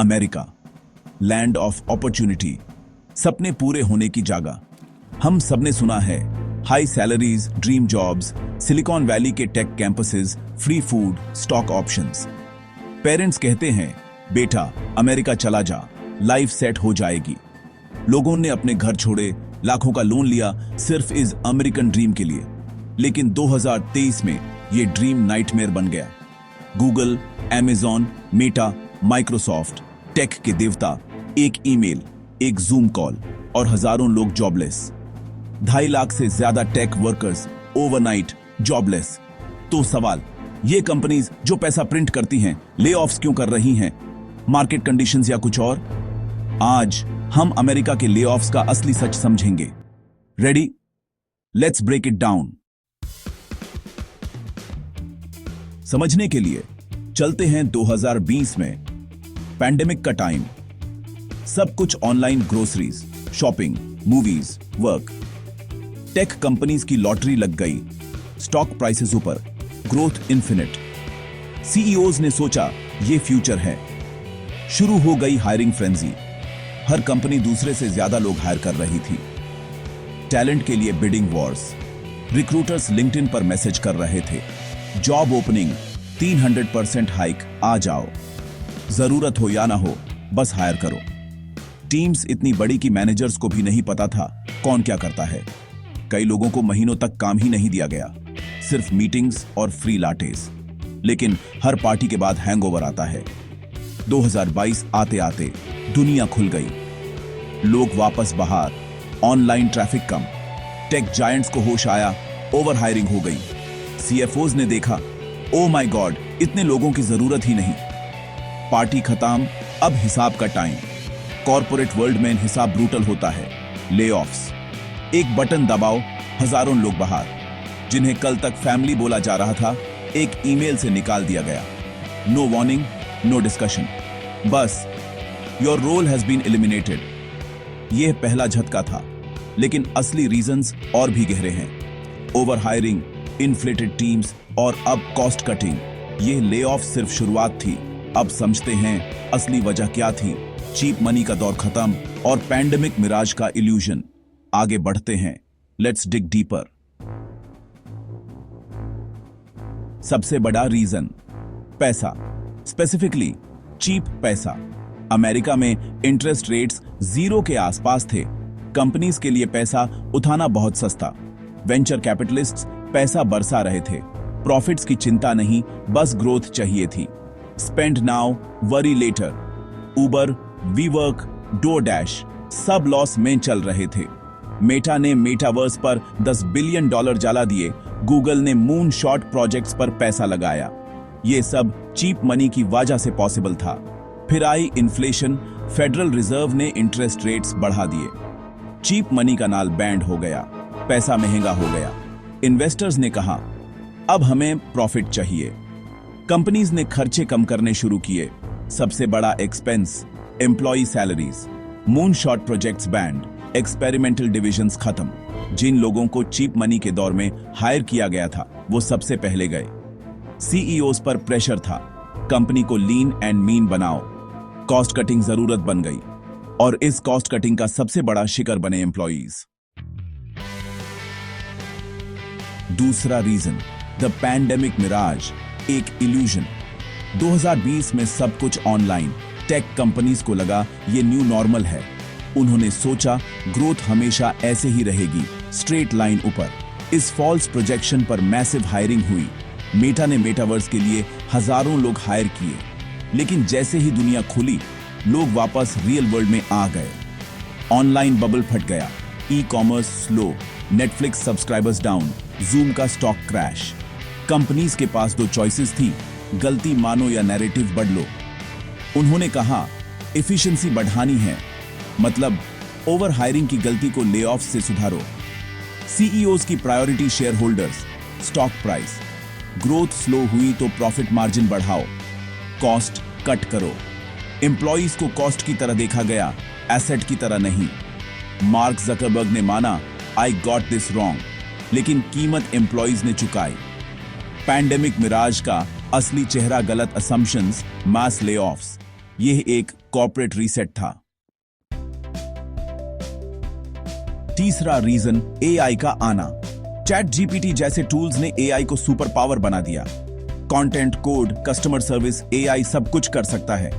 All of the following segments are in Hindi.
अमेरिका, लैंड ऑफ अपॉर्चुनिटी, सपने पूरे होने की जगह। हम सबने सुना है high salaries, dream jobs, Silicon Valley के tech campuses, free food, stock options. Parents कहते हैं बेटा अमेरिका चला जा, लाइफ सेट हो जाएगी। लोगों ने अपने घर छोड़े, लाखों का लोन लिया सिर्फ इस अमेरिकन ड्रीम के लिए। लेकिन 2023 में ये ड्रीम नाइटमेयर बन गया। Google, Amazon, Meta, Microsoft, tech के देवता, एक ईमेल, एक जूम कॉल और हजारों लोग जॉबलेस। 2.5 लाख से ज्यादा टेक वर्कर्स ओवरनाइट जॉबलेस। तो सवाल, ये कंपनीज जो पैसा प्रिंट करती हैं ले ऑफ्स क्यों कर रही हैं? मार्केट कंडीशंस या कुछ और? आज हम अमेरिका के ले ऑफ्स का असली सच समझेंगे। Ready? Let's break it down. समझने के लिए चलते हैं 2020 में। पैंडेमिक का टाइम, सब कुछ online, groceries, shopping, movies, work. Tech companies की लॉटरी लग गई, स्टॉक प्राइसेस ऊपर, ग्रोथ इन्फिनिट। सीईओज ने सोचा ये फ्यूचर है। शुरू हो गई हायरिंग फ्रेंजी। हर कंपनी दूसरे से ज्यादा लोग हायर कर रही थी। टैलेंट के लिए बिडिंग वॉर्स। रिक्रूटर्स लिंक्डइन पर मैसेज कर रहे थे, जॉब ओपनिंग 300% हाइक, आ जाओ, जरूरत हो या ना हो बस हायर करो। टीम्स इतनी बड़ी कि मैनेजर्स को भी नहीं पता था कौन क्या करता है। कई लोगों को महीनों तक काम ही नहीं दिया गया, सिर्फ मीटिंग्स और फ्री लाटेस। लेकिन हर पार्टी के बाद हैंगओवर आता है। 2022 आते आते दुनिया खुल गई, लोग वापस बाहर, ऑनलाइन ट्रैफिक कम। टेक जायंट्स को होश आया, ओवर हायरिंग हो गई। सीएफओज ने देखा, ओ माय गॉड, इतने लोगों की जरूरत ही नहीं। पार्टी खत्म, अब हिसाब का टाइम। कॉर्पोरेट वर्ल्ड में हिसाब ब्रूटल होता है। ले ऑफ्स, एक बटन दबाओ, हजारों लोग बाहर। जिन्हें कल तक फैमिली बोला जा रहा था, एक ईमेल से निकाल दिया गया। नो वार्निंग, नो डिस्कशन, बस your role has been eliminated. यह पहला झटका था, लेकिन असली रीजंस और भी गहरे हैं। ओवर हायरिंग, इन्फ्लेटेड टीम्स और अब कॉस्ट कटिंग। ये ले ऑफ सिर्फ शुरुआत थी। अब समझते हैं असली वजह क्या थी। चीप मनी का दौर खत्म और पैंडेमिक मिराज का इल्यूजन। आगे बढ़ते हैं, लेट्स डिग डीपर। सबसे बड़ा रीजन, पैसा, स्पेसिफिकली चीप पैसा। अमेरिका में इंटरेस्ट रेट्स 0 के आसपास थे। कंपनीज के लिए पैसा उठाना बहुत सस्ता। वेंचर कैपिटलिस्ट्स पैसा बरसा रहे थे। प्रॉफिट्स की चिंता नहीं, बस ग्रोथ चाहिए थी। Spend now, worry later. Uber, WeWork, DoorDash सब लॉस में चल रहे थे। मेटा ने मेटावर्स पर $10 बिलियन जला दिए। गूगल ने मून शॉट प्रोजेक्ट्स पर पैसा लगाया। ये सब चीप मनी की वजह से पॉसिबल था। फिर आई इन्फ्लेशन, फेडरल रिजर्व ने इंटरेस्ट रेट्स बढ़ा दिए। चीप मनी का नाल बैंड हो गया, पैसा महंगा हो गया। इन्वेस्टर्स ने कहा अब हमें प्रॉफिट चाहिए। कंपनीज ने खर्चे कम करने शुरू किए। सबसे बड़ा expense, employee salaries. Moon shot projects band, experimental divisions खत्म। जिन लोगों को चीप मनी के दौर में हायर किया गया था, वो सबसे पहले गए। सीईओज पर प्रेशर था, कंपनी को लीन एंड मीन बनाओ। कॉस्ट कटिंग जरूरत बन गई और इस कॉस्ट कटिंग का सबसे बड़ा शिकार बने एम्प्लॉइज। दूसरा रीजन, द पैंडेमिक मिराज, एक इल्यूजन। 2020 में सब कुछ ऑनलाइन। टेक कंपनीज को लगा ये न्यू नॉर्मल है। उन्होंने सोचा ग्रोथ हमेशा ऐसे ही रहेगी, स्ट्रेट लाइन ऊपर। इस फॉल्स प्रोजेक्शन पर मैसिव हायरिंग हुई। मेटा ने मेटावर्स के लिए हजारों लोग हायर किए। लेकिन जैसे ही दुनिया खुली, लोग वापस रियल वर्ल्ड में आ गए। ऑनलाइन बबल फट गया, e commerce slow, Netflix subscribers down, zoom का स्टॉक क्रैश। कंपनीज के पास 2 चॉइसेस थी, गलती मानो या नैरेटिव बदलो। उन्होंने कहा एफिशिएंसी बढ़ानी है, मतलब ओवर हायरिंग की गलती को ले ऑफ से सुधारो। सीईओज की priority share holders, stock price. Growth slow हुई तो प्रॉफिट मार्जिन बढ़ाओ, कॉस्ट कट करो। एम्प्लॉइज को कॉस्ट की तरह देखा गया, एसेट की तरह नहीं। मार्क जकरबर्ग ने माना आई गॉट दिस रॉन्ग, लेकिन कीमत एम्प्लॉइज ने चुकाई। पैंडेमिक मिराज का असली चेहरा गलत असम्पशंस, मास ले ऑफ्स। यह एक कॉर्पोरेट रीसेट था। तीसरा रीजन एआई का आना। चैट जीपीटी जैसे टूल्स ने एआई को सुपर पावर बना दिया। Content, code, customer service, AI सब कुछ कर सकता है।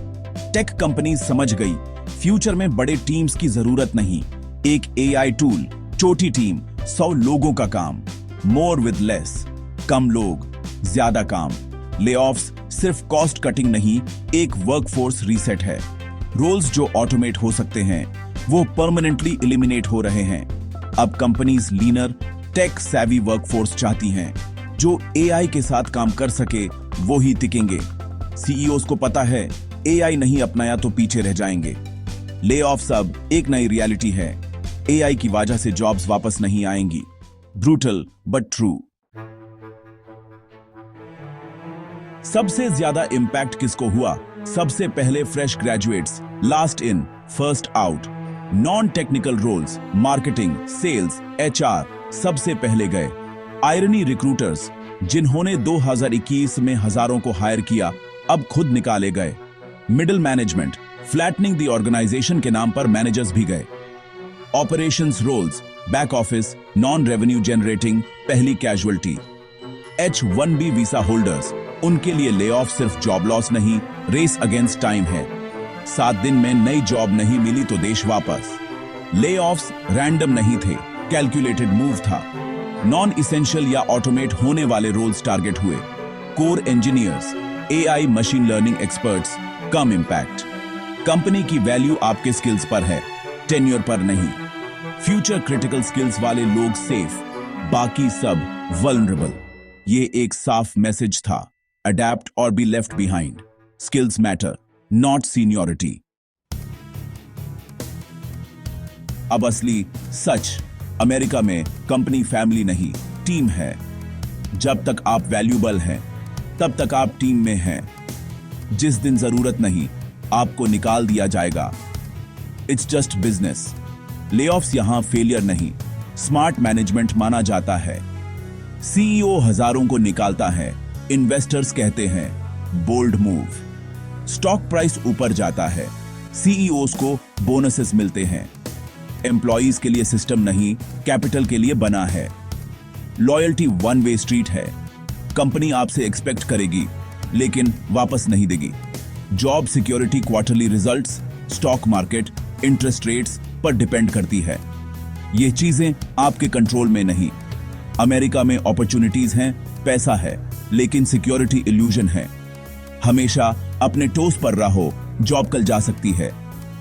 टेक कंपनीज समझ गई फ्यूचर में बड़े टीम्स की जरूरत नहीं, एक एआई टूल, छोटी टीम, 100 लोगों का काम। मोर विद लेस, कम लोग, ज्यादा काम। लेऑफ्स सिर्फ कॉस्ट कटिंग नहीं, एक वर्कफोर्स रीसेट है। रोल्स जो ऑटोमेट हो सकते हैं वो परमानेंटली एलिमिनेट हो रहे हैं। अब companies leaner, tech savvy workforce चाहती हैं, जो एआई के साथ काम कर सके वो ही टिकेंगे। सीईओज को पता है एआई नहीं अपनाया तो पीछे रह जाएंगे। लेऑफ्स अब एक नई रियलिटी है। एआई की वजह से जॉब्स वापस नहीं आएंगी। Brutal but true. सबसे ज्यादा इंपैक्ट किसको हुआ? सबसे पहले fresh graduates, last in first out. Non technical roles, marketing, sales, HR सबसे पहले गए। आयरनी, रिक्रूटर्स जिन्होंने 2021 में हजारों को हायर किया अब खुद निकाले गए। Middle management, flattening the organisation के नाम पर मैनेजर्स भी गए। Operations roles, back office, non revenue generating पहली कैजुअलिटी। H1B वीसा होल्डर्स, उनके लिए ले ऑफ सिर्फ जॉब लॉस नहीं, रेस अगेंस्ट टाइम है। 7 दिन में नई जॉब नहीं मिली तो देश वापस। ले ऑफ्स रैंडम नहीं थे, कैलकुलेटेड मूव था। नॉन इसेंशियल या ऑटोमेट होने वाले रोल्स टारगेट हुए। Core engineers, AI, machine learning experts, कम इंपैक्ट। कंपनी की वैल्यू आपके स्किल्स पर है, टेन्योर पर नहीं। फ्यूचर क्रिटिकल स्किल्स वाले लोग सेफ, बाकी सब वल्नरेबल। ये एक साफ मैसेज था, अडैप्ट और be left behind. Skills matter, not seniority. अब असली सच, अमेरिका में कंपनी फैमिली नहीं, टीम है। जब तक आप वैल्यूबल हैं तब तक आप टीम में हैं। जिस दिन जरूरत नहीं आपको निकाल दिया जाएगा। It's just business. लेऑफ्स यहां फेलियर नहीं, स्मार्ट मैनेजमेंट माना जाता है। सीईओ हजारों को निकालता है, इन्वेस्टर्स कहते हैं बोल्ड मूव। स्टॉक प्राइस ऊपर जाता है, सीईओज को बोनसेस मिलते हैं। एम्प्लॉइज के लिए सिस्टम नहीं, कैपिटल के लिए बना है। लॉयल्टी वन वे स्ट्रीट है। कंपनी आपसे एक्सपेक्ट करेगी लेकिन वापस नहीं देगी। Job security quarterly results, stock market, interest rates पर डिपेंड करती है। ये चीजें आपके कंट्रोल में नहीं। अमेरिका में अपॉर्चुनिटीज हैं, पैसा है, लेकिन सिक्योरिटी इल्यूजन है। हमेशा अपने टोस पर रहो, जॉब कल जा सकती है।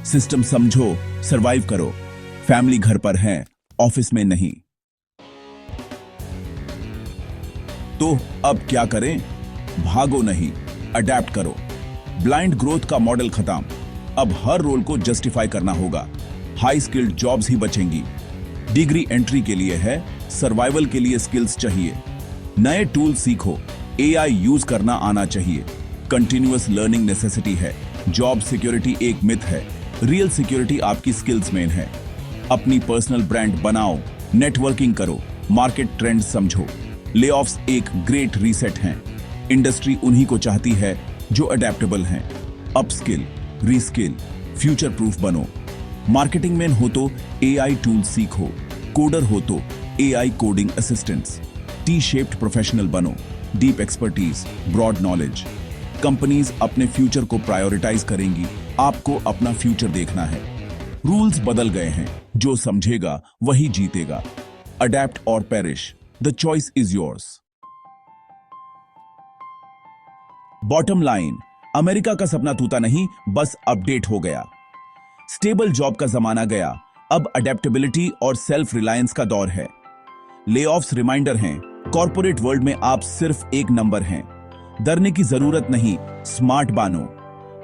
सिस्टम समझो, सरवाइव करो। फैमिली घर पर है, ऑफिस में नहीं। तो अब क्या करें? भागो नहीं, अडैप्ट करो। ब्लाइंड ग्रोथ का मॉडल खत्म। अब हर रोल को जस्टिफाई करना होगा। हाई स्किल्ड जॉब्स ही बचेंगी। डिग्री एंट्री के लिए है, सर्वाइवल के लिए स्किल्स चाहिए। नए टूल सीखो, एआई यूज करना आना चाहिए। कंटिन्यूअस लर्निंग नेसेसिटी है। जॉब सिक्योरिटी एक मिथ है, रियल सिक्योरिटी आपकी स्किल्स में है। अपनी पर्सनल ब्रांड बनाओ, नेटवर्किंग करो, मार्केट ट्रेंड समझो। लेऑफ्स एक ग्रेट रीसेट हैं। इंडस्ट्री उन्हीं को चाहती है जो अडेप्टेबल हैं। अपस्किल, रीस्किल, फ्यूचर प्रूफ बनो। मार्केटिंग मैन हो तो एआई टूल सीखो, कोडर हो तो AI coding assistants. T shaped professional बनो, deep expertise, broad knowledge. Companies अपने फ्यूचर को प्रायोरिटाइज करेंगी, आपको अपना फ्यूचर देखना है। रूल्स बदल गए हैं, जो समझेगा वही जीतेगा। अडैप्ट और perish, the choice is yours. Bottom line, America का सपना तूता नहीं, बस अपडेट हो गया। स्टेबल जॉब का जमाना गया, अब अडेप्टेबिलिटी और सेल्फ रिलायंस का दौर है। लेऑफ्स रिमाइंडर हैं, कॉर्पोरेट वर्ल्ड में आप सिर्फ एक नंबर हैं। डरने की जरूरत नहीं, स्मार्ट बानो।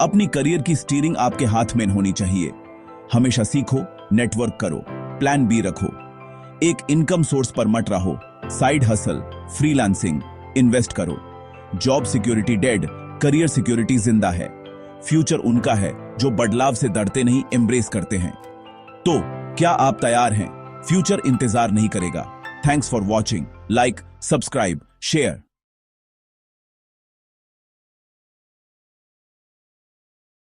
अपनी करियर की स्टीयरिंग आपके हाथ में होनी चाहिए। हमेशा सीखो, नेटवर्क करो, प्लान बी रखो। एक इनकम सोर्स पर मत रहो, साइड हसल, फ्रीलांसिंग, इन्वेस्ट करो। Job security dead, career security जिंदा है। फ्यूचर उनका है जो बदलाव से डरते नहीं, एम्ब्रेस करते हैं। तो क्या आप तैयार हैं? फ्यूचर इंतजार नहीं करेगा। Thanks for watching. Like, subscribe, share.